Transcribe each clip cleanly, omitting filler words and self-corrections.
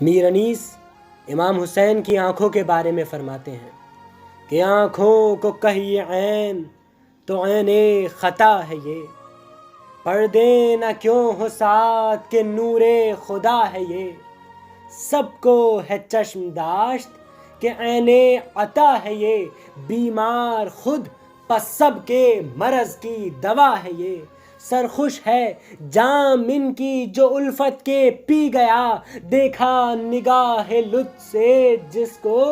میر انیس امام حسین کی آنکھوں کے بارے میں فرماتے ہیں کہ آنکھوں کو کہیے عین تو عین خطا ہے یہ، پردے نہ کیوں ہو ساتھ کہ نور خدا ہے یہ، سب کو ہے چشم داشت کہ عین عطا ہے یہ، بیمار خود پس سب کے مرض کی دوا ہے یہ، سرخوش ہے جام ان کی جو الفت کے پی گیا، دیکھا نگاہ لطف سے جس کو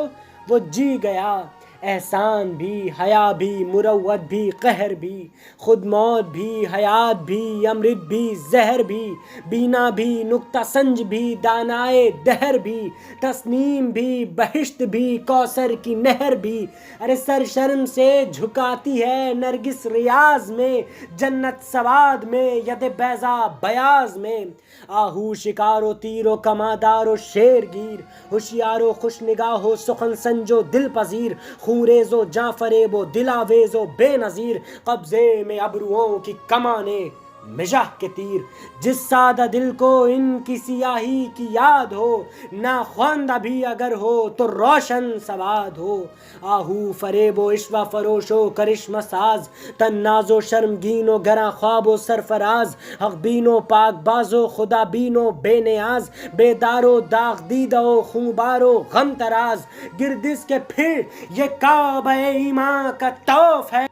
وہ جی گیا، احسان بھی حیا بھی مروت بھی قہر بھی، خود موت بھی حیات بھی امرت بھی زہر بھی، بینا بھی نکتہ سنج بھی دانائے دہر بھی، تسنیم بھی بہشت بھی کوثر کی نہر بھی، ارے سر شرم سے جھکاتی ہے نرگس ریاض میں، جنت سواد میں ید بیضا بیاض میں، آہو شکار و تیر و کمادار و شیر گیر، ہوشیار و خوش نگاہ و سخن سنج و دل پذیر، خونریز و جاں فریب و دل آویز و بے نظیر، قبضے میں ابروؤں کی کمانیں مژح کے تیر، جس سادہ دل کو ان کی سیاہی کی یاد ہو، ناخواندہ بھی اگر ہو تو روشن سواد ہو، آہو فریب و عشوہ فروش و کرشمہ ساز، تن ناز و شرمگین و گراں خواب و سرفراز، حق بین و پاک باز و خدا بین و بے نیاز، بیدار و داغ دیدہ و خونبار و غم تراز، گردش کے پھر یہ کعبہ ایمان کا طواف ہے،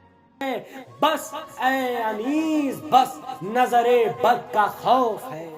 بس اے انیس بس نظر بد کا خوف ہے۔